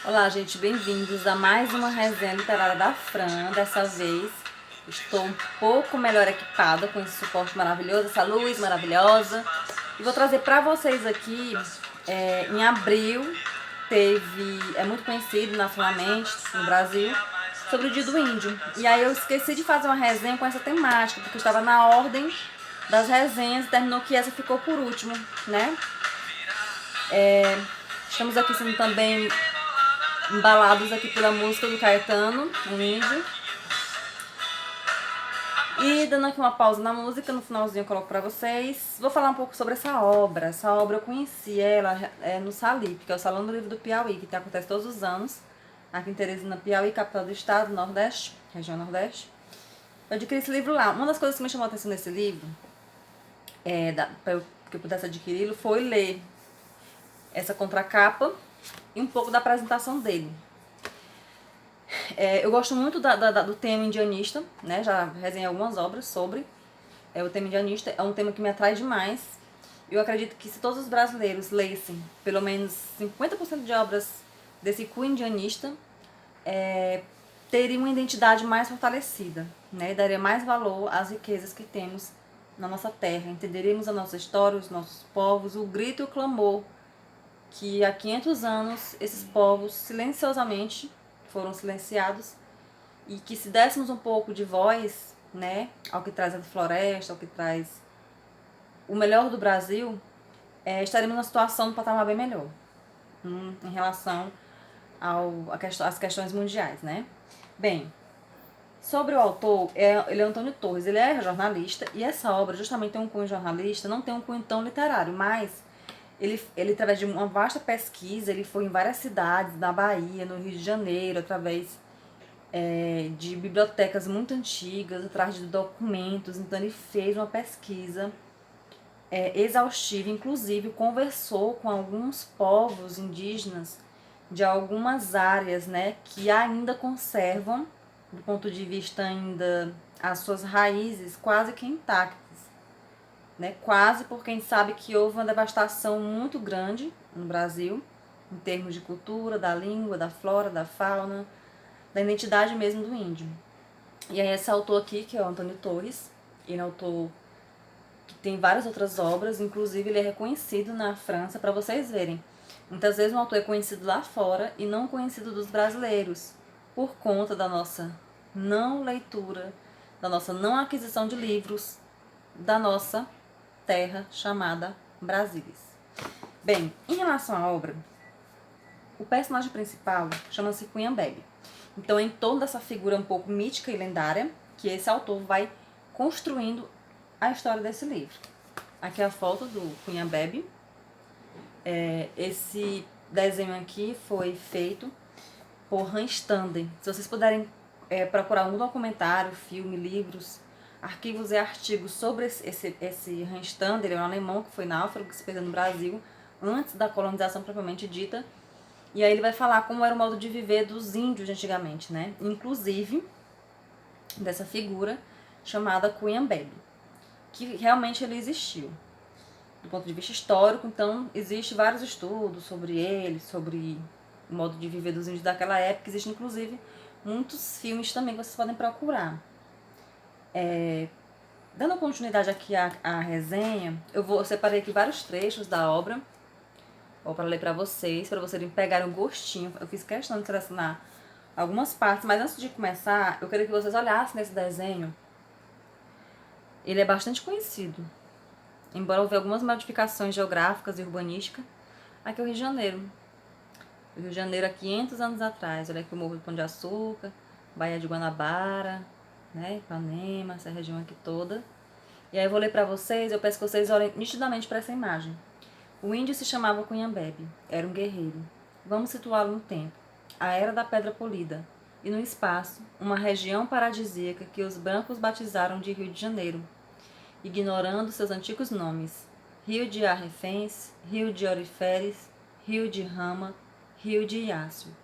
Olá, gente, bem-vindos a mais uma resenha literária da Fran. Dessa vez estou um pouco melhor equipada com esse suporte maravilhoso, essa luz maravilhosa. E vou trazer para vocês aqui, em abril, é muito conhecido nacionalmente no Brasil, sobre o Dia do Índio. E aí eu esqueci de fazer uma resenha com essa temática, porque estava na ordem das resenhas e terminou que essa ficou por último, né? Estamos aqui sendo também embalados aqui pela música do Caetano, o Índio. E dando aqui uma pausa na música, no finalzinho eu coloco pra vocês. Vou falar um pouco sobre essa obra. Essa obra eu conheci ela no SALIP, que é o Salão do Livro do Piauí, que acontece todos os anos, aqui em Teresina, Piauí, capital do estado, Nordeste, região Nordeste. Eu adquiri esse livro lá. Uma das coisas que me chamou a atenção nesse livro, que eu pudesse adquiri-lo, foi ler essa contracapa e um pouco da apresentação dele. Eu gosto muito do tema indianista, né? Já resenhei algumas obras sobre o tema indianista. É um tema que me atrai demais. Eu acredito que se todos os brasileiros lessem pelo menos 50% de obras desse cunho indianista, teria uma identidade mais fortalecida, né? Daria mais valor às riquezas que temos na nossa terra. Entenderíamos a nossa história, os nossos povos, o grito e o clamor que há 500 anos esses povos silenciosamente foram silenciados, e que se dessemos um pouco de voz, né, ao que traz a floresta, ao que traz o melhor do Brasil, estaremos numa situação, num patamar bem melhor em relação às questões mundiais, né? Bem, sobre o autor, ele é Antônio Torres, ele é jornalista, e essa obra justamente tem um cunho jornalista, não tem um cunho tão literário, mas ele, através de uma vasta pesquisa, ele foi em várias cidades, na Bahia, no Rio de Janeiro, através de bibliotecas muito antigas, atrás de documentos. Então ele fez uma pesquisa exaustiva, inclusive conversou com alguns povos indígenas de algumas áreas, né, que ainda conservam, do ponto de vista ainda, as suas raízes quase que intactas. Né? Quase, porque a gente sabe que houve uma devastação muito grande no Brasil, em termos de cultura, da língua, da flora, da fauna, da identidade mesmo do índio. E aí esse autor aqui, que é o Antônio Torres, ele é um autor que tem várias outras obras, inclusive ele é reconhecido na França, para vocês verem. Muitas vezes um autor é conhecido lá fora e não conhecido dos brasileiros, por conta da nossa não leitura, da nossa não aquisição de livros, da nossa terra chamada Brasília. Bem, em relação à obra, o personagem principal chama-se Cunhambebe. Então é em torno dessa figura um pouco mítica e lendária que esse autor vai construindo a história desse livro. Aqui é a foto do Cunhambebe. Esse desenho aqui foi feito por Hans Standen. Se vocês puderem procurar algum documentário, filme, livros, arquivos e artigos sobre esse Hans Standen, ele é um alemão que foi náufrago, que se perdeu no Brasil antes da colonização propriamente dita. E aí ele vai falar como era o modo de viver dos índios de antigamente, né? Inclusive dessa figura chamada Cunhambebe, que realmente ele existiu. Do ponto de vista histórico, então, existem vários estudos sobre ele, sobre o modo de viver dos índios daquela época. Existem, inclusive, muitos filmes também que vocês podem procurar. Dando continuidade aqui à resenha, eu separei aqui vários trechos da obra, para ler para vocês pegarem um gostinho. Eu fiz questão de selecionar algumas partes, mas antes de começar, eu queria que vocês olhassem nesse desenho. Ele é bastante conhecido, embora houve algumas modificações geográficas e urbanísticas. Aqui é o Rio de Janeiro. O Rio de Janeiro há 500 anos atrás. Olha aqui o Morro do Pão de Açúcar, Baía de Guanabara, né, Ipanema, essa região aqui toda. E aí eu vou ler para vocês, eu peço que vocês olhem nitidamente para essa imagem. O índio se chamava Cunhambebe, era um guerreiro. Vamos situá-lo no tempo, a era da pedra polida, e no espaço, uma região paradisíaca que os brancos batizaram de Rio de Janeiro. ignorando seus antigos nomes: rio de Arrefens, rio de Oriferes, rio de Rama, rio de Iácio.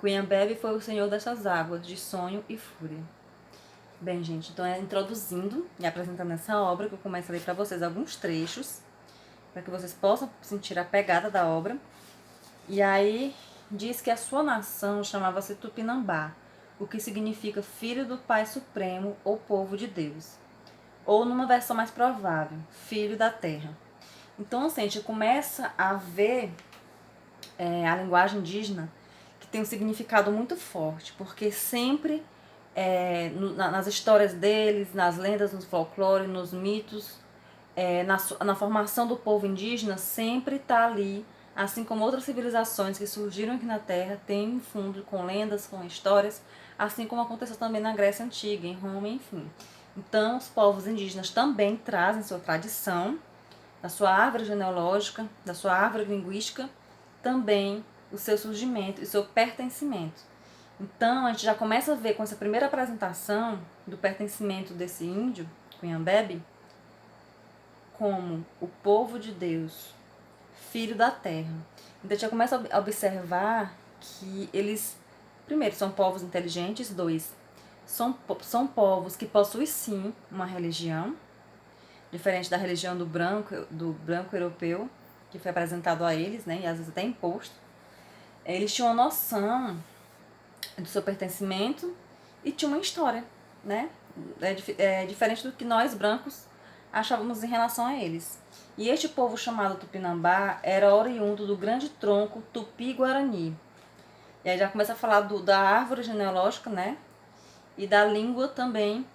Cunhambebe foi o senhor dessas águas, de sonho e fúria. Bem, gente, então é introduzindo e apresentando essa obra que eu começo a ler para vocês alguns trechos, para que vocês possam sentir a pegada da obra. E aí diz que a sua nação chamava-se Tupinambá, o que significa filho do Pai Supremo ou povo de Deus. Ou numa versão mais provável, filho da terra. Então, assim, a gente começa a ver a linguagem indígena que tem um significado muito forte, porque sempre nas histórias deles, nas lendas, no folclore, nos mitos, na formação do povo indígena, sempre está ali, assim como outras civilizações que surgiram aqui na Terra, tem um fundo com lendas, com histórias, assim como aconteceu também na Grécia Antiga, em Roma, enfim. Então, os povos indígenas também trazem sua tradição, da sua árvore genealógica, da sua árvore linguística, também o seu surgimento e o seu pertencimento. Então, a gente já começa a ver com essa primeira apresentação do pertencimento desse índio, Cunhambebe, como o povo de Deus, filho da terra. Então, a gente já começa a observar que eles, primeiro, são povos inteligentes, dois, são povos que possuem sim uma religião, diferente da religião do branco europeu, que foi apresentado a eles, né, e às vezes até imposto. Eles tinham uma noção do seu pertencimento e tinham uma história, né? É diferente do que nós brancos achávamos em relação a eles. E este povo chamado Tupinambá era oriundo do grande tronco Tupi-Guarani. E aí já começa a falar da árvore genealógica, né? E da língua também,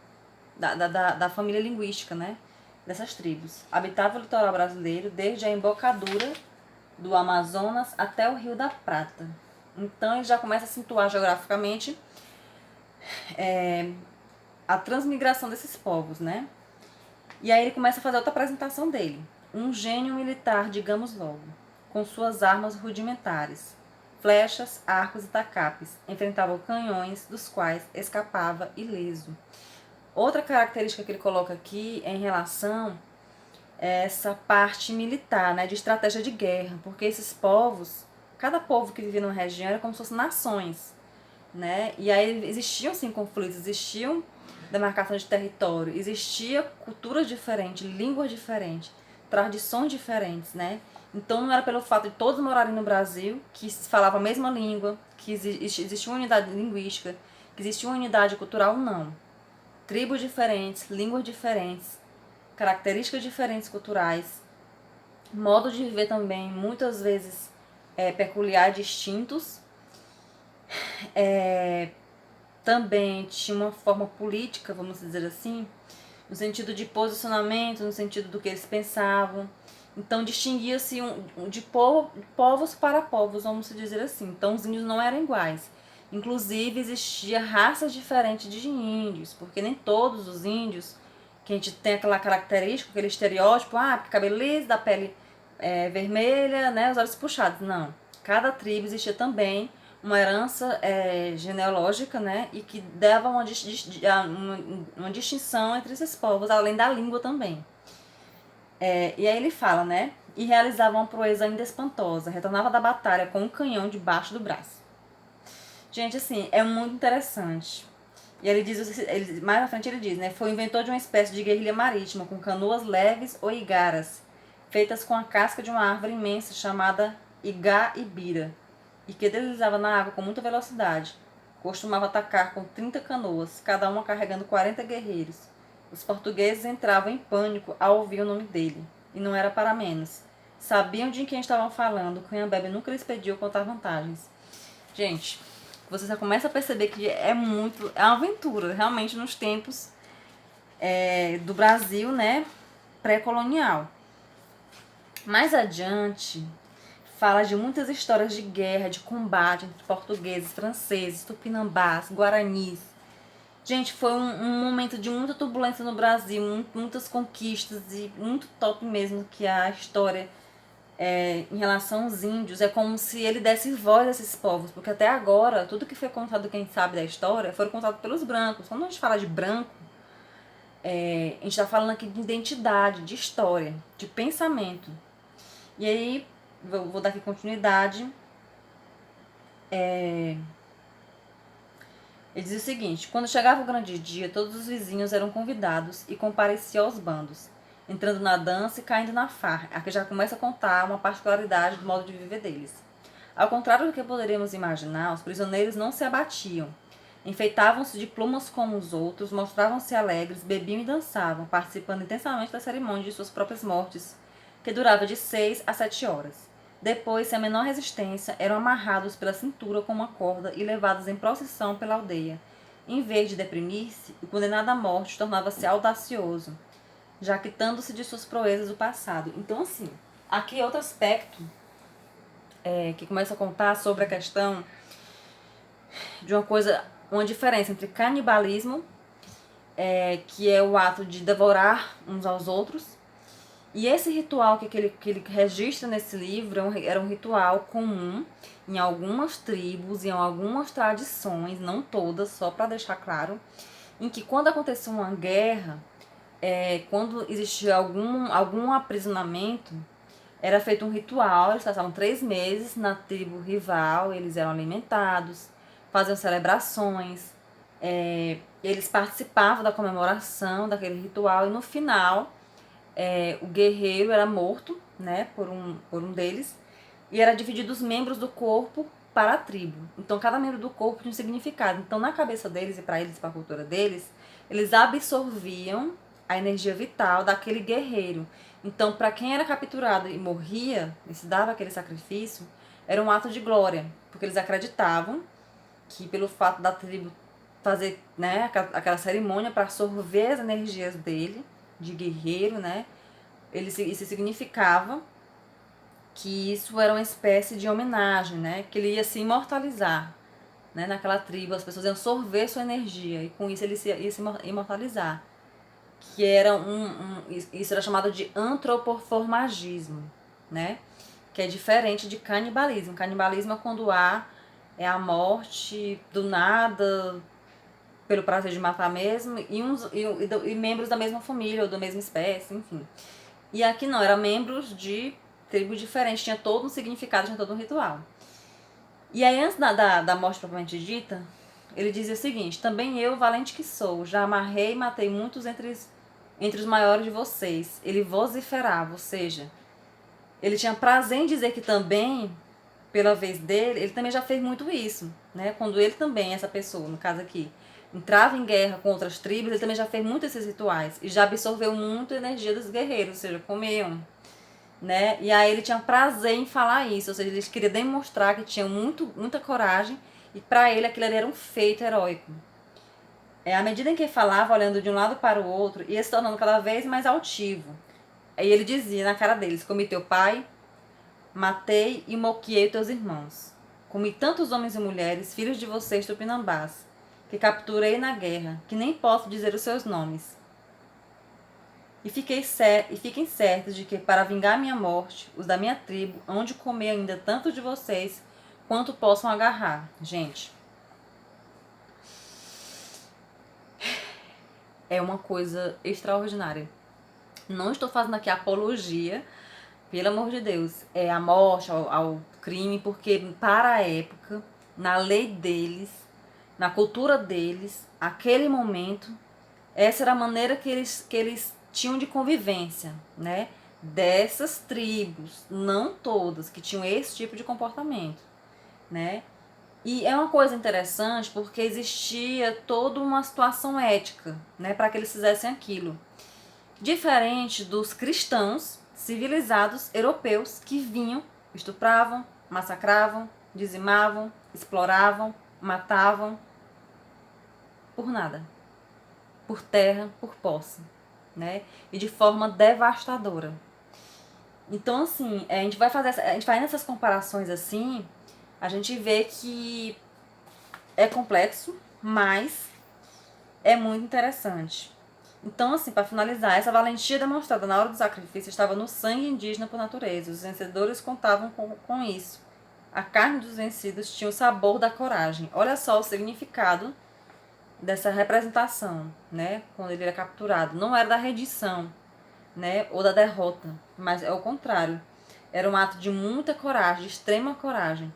da família linguística, né? Dessas tribos. Habitava o litoral brasileiro desde a embocadura do Amazonas até o Rio da Prata. Então ele já começa a situar geograficamente a transmigração desses povos, né? E aí ele começa a fazer outra apresentação dele. Um gênio militar, digamos logo, com suas armas rudimentares, flechas, arcos e tacapes, enfrentava canhões, dos quais escapava ileso. Outra característica que ele coloca aqui é em relação a essa parte militar, né, de estratégia de guerra, porque esses povos, cada povo que vivia numa região era como se fossem nações, né? E aí existiam sim conflitos, existiam demarcação de território, existia culturas diferentes, línguas diferentes, tradições diferentes, né? Então não era pelo fato de todos morarem no Brasil que se falava a mesma língua, que existia uma unidade linguística, que existia uma unidade cultural, não. Tribos diferentes, línguas diferentes, características diferentes culturais, modo de viver também muitas vezes peculiar, distintos. Também tinha uma forma política, vamos dizer assim, no sentido de posicionamento, no sentido do que eles pensavam. Então distinguia-se de povos para povos, vamos dizer assim. Então os índios não eram iguais. Inclusive existia raças diferentes de índios, porque nem todos os índios, que a gente tem aquela característica, aquele estereótipo, cabelo liso, da pele vermelha, né, os olhos puxados. Não. Cada tribo existia também uma herança genealógica, né, e que dava uma distinção entre esses povos, além da língua também. E aí ele fala, né, e realizava uma proeza ainda espantosa, retornava da batalha com um canhão debaixo do braço. Gente, assim, é muito interessante. E ele diz, mais à frente ele diz, né, foi o inventor de uma espécie de guerrilha marítima, com canoas leves ou igaras, feitas com a casca de uma árvore imensa chamada igá-ibira, e que deslizava na água com muita velocidade. Costumava atacar com 30 canoas, cada uma carregando 40 guerreiros. Os portugueses entravam em pânico ao ouvir o nome dele, e não era para menos. Sabiam de quem estavam falando, Cunhambebe nunca lhes pediu contar vantagens. Gente, você já começa a perceber que é uma aventura, realmente, nos tempos do Brasil, né, pré-colonial. Mais adiante, fala de muitas histórias de guerra, de combate entre portugueses, franceses, tupinambás, guaranis. Gente, foi um momento de muita turbulência no Brasil, muitas conquistas e muito top mesmo que a história em relação aos índios. É como se ele desse voz a esses povos, porque até agora, tudo que foi contado, quem sabe da história, foi contado pelos brancos. Quando a gente fala de branco, a gente está falando aqui de identidade, de história, de pensamento. E aí, vou dar aqui continuidade. Ele diz o seguinte: quando chegava o grande dia, todos os vizinhos eram convidados e compareciam aos bandos, entrando na dança e caindo na farra. Aqui já começa a contar uma particularidade do modo de viver deles. Ao contrário do que poderíamos imaginar, os prisioneiros não se abatiam. Enfeitavam-se de plumas como os outros, mostravam-se alegres, bebiam e dançavam, participando intensamente da cerimônia de suas próprias mortes, que durava de 6 a 7 horas. Depois, sem a menor resistência, eram amarrados pela cintura com uma corda e levados em procissão pela aldeia. Em vez de deprimir-se, o condenado à morte tornava-se audacioso, jactando-se de suas proezas do passado. Então, assim, aqui é outro aspecto que começa a contar sobre a questão de uma diferença entre canibalismo, que é o ato de devorar uns aos outros, e esse ritual que ele registra nesse livro era um ritual comum em algumas tribos, em algumas tradições, não todas, só para deixar claro, em que quando acontecia uma guerra, quando existia algum aprisionamento, era feito um ritual, eles passavam 3 meses na tribo rival, eles eram alimentados, faziam celebrações, eles participavam da comemoração daquele ritual e no final o guerreiro era morto, né, por um deles, e era dividido os membros do corpo para a tribo. Então cada membro do corpo tinha um significado. Então na cabeça deles e para eles, para a cultura deles, eles absorviam a energia vital daquele guerreiro. Então para quem era capturado e morria, e se dava aquele sacrifício, era um ato de glória, porque eles acreditavam que pelo fato da tribo fazer, né, aquela cerimônia para absorver as energias dele, de guerreiro, né, isso significava que isso era uma espécie de homenagem, né, que ele ia se imortalizar, né, naquela tribo, as pessoas iam absorver sua energia e com isso ele ia se imortalizar, que era isso era chamado de antropoformagismo, né, que é diferente de canibalismo. Canibalismo é quando há a morte do nada, pelo prazer de matar mesmo, e membros da mesma família ou da mesma espécie, enfim. E aqui não, eram membros de tribos diferentes, tinha todo um significado, tinha todo um ritual. E aí, antes da morte propriamente dita, ele dizia o seguinte: também eu, valente que sou, já amarrei e matei muitos entre os maiores de vocês. Ele vociferava, ou seja, ele tinha prazer em dizer que também, pela vez dele, ele também já fez muito isso, né? Quando ele também, essa pessoa, no caso aqui, entrava em guerra com outras tribos, ele também já fez muito esses rituais e já absorveu muito a energia dos guerreiros, ou seja, comiam, né? E aí ele tinha prazer em falar isso, ou seja, ele queria demonstrar que tinha muita coragem e para ele aquilo ali era um feito heróico. À medida em que ele falava, olhando de um lado para o outro, ia se tornando cada vez mais altivo. Aí ele dizia na cara deles: comi teu pai, matei e moqueei teus irmãos. Comi tantos homens e mulheres, filhos de vocês tupinambás, que capturei na guerra, que nem posso dizer os seus nomes. E fiquem certos de que, para vingar minha morte, os da minha tribo hão de comer ainda tanto de vocês quanto possam agarrar. Gente, é uma coisa extraordinária. Não estou fazendo aqui apologia, pelo amor de Deus, a morte, ao crime, porque para a época, na lei deles, na cultura deles, aquele momento, essa era a maneira que eles tinham de convivência, né? Dessas tribos, não todas, que tinham esse tipo de comportamento, né? E é uma coisa interessante porque existia toda uma situação ética, né, para que eles fizessem aquilo. Diferente dos cristãos civilizados europeus que vinham, estupravam, massacravam, dizimavam, exploravam, matavam por nada, por terra, por posse, né? E de forma devastadora. Então, assim, a gente faz essas comparações assim, a gente vê que é complexo, mas é muito interessante. Então, assim, para finalizar, essa valentia demonstrada na hora do sacrifício estava no sangue indígena por natureza. Os vencedores contavam com isso. A carne dos vencidos tinha o sabor da coragem. Olha só o significado dessa representação, né, quando ele era capturado. Não era da rendição, né, ou da derrota, mas é o contrário. Era um ato de muita coragem, de extrema coragem.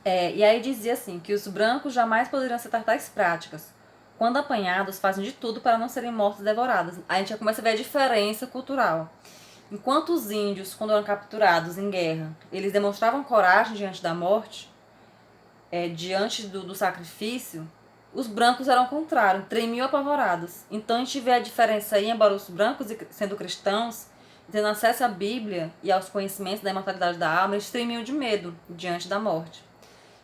E aí dizia assim, que os brancos jamais poderiam aceitar tais práticas. Quando apanhados, fazem de tudo para não serem mortos e devorados. Aí a gente já começa a ver a diferença cultural. Enquanto os índios, quando eram capturados em guerra, eles demonstravam coragem diante da morte, diante do sacrifício, os brancos eram o contrário, tremiam apavorados. Então a gente vê a diferença aí, embora os brancos, sendo cristãos, tendo acesso à Bíblia e aos conhecimentos da imortalidade da alma, eles tremiam de medo diante da morte.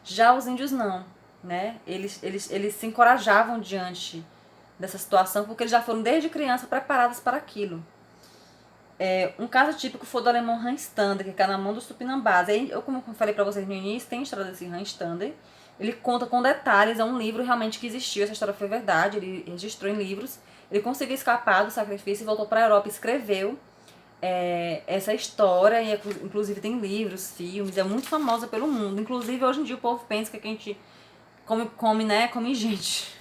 Já os índios não, né? Eles se encorajavam diante dessa situação porque eles já foram desde criança preparados para aquilo. Um caso típico foi do alemão Hans Stander, que caiu na mão dos tupinambás. Aí, como eu falei para vocês no início, tem a história desse Hans Stander. Ele conta com detalhes, é um livro realmente que existiu, essa história foi verdade, ele registrou em livros. Ele conseguiu escapar do sacrifício e voltou para a Europa e escreveu essa história, e inclusive tem livros, filmes, é muito famosa pelo mundo. Inclusive, hoje em dia o povo pensa que a gente come gente.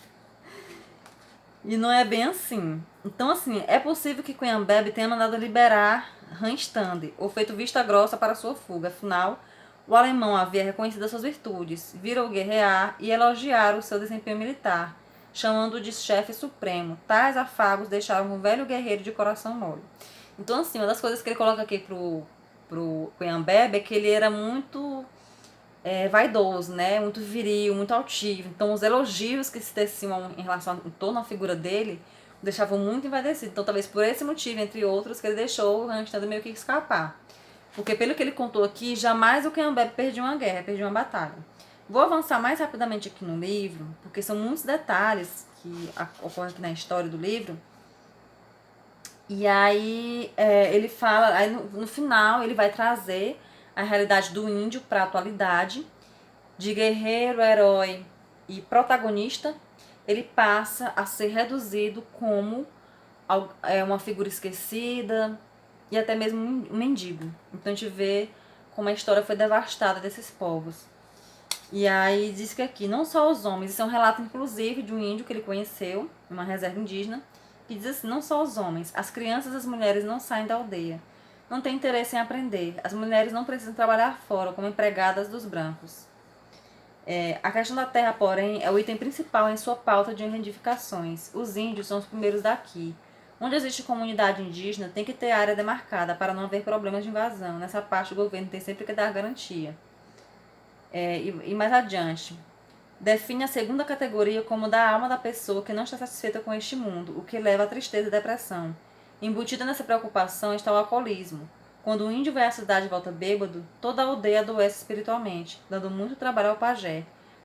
E não é bem assim. Então, assim, é possível que Cunhambebe tenha mandado liberar Randstad, ou feito vista grossa para sua fuga. Afinal, o alemão havia reconhecido as suas virtudes, viram guerrear e elogiar o seu desempenho militar, chamando-o de chefe supremo. Tais afagos deixaram um velho guerreiro de coração mole. Então, assim, uma das coisas que ele coloca aqui pro Cunhambebe é que ele era muito vaidoso, né? Muito viril, muito altivo. Então, os elogios que se teciam em torno à figura dele o deixavam muito envaidecido. Então, talvez por esse motivo, entre outros, que ele deixou o Randstad meio que escapar. Porque, pelo que ele contou aqui, jamais o Cunhambebe perdia uma guerra, perdia uma batalha. Vou avançar mais rapidamente aqui no livro, porque são muitos detalhes que ocorrem aqui na história do livro. E aí ele fala, aí no final ele vai trazer a realidade do índio para a atualidade, de guerreiro, herói e protagonista, ele passa a ser reduzido como uma figura esquecida e até mesmo um mendigo. Então a gente vê como a história foi devastada desses povos. E aí diz que aqui, não só os homens, isso é um relato inclusive de um índio que ele conheceu, em uma reserva indígena, que diz assim, não só os homens, as crianças e as mulheres não saem da aldeia. Não têm interesse em aprender. As mulheres não precisam trabalhar fora como empregadas dos brancos. A questão da terra, porém, é o item principal em sua pauta de reivindicações. Os índios são os primeiros daqui. Onde existe comunidade indígena, tem que ter área demarcada para não haver problemas de invasão. Nessa parte, o governo tem sempre que dar garantia. E mais adiante, define a segunda categoria como da alma da pessoa que não está satisfeita com este mundo, o que leva à tristeza e depressão. Embutida nessa preocupação está o alcoolismo. Quando o índio vai à cidade e volta bêbado, toda a aldeia adoece espiritualmente, dando muito trabalho ao pajé.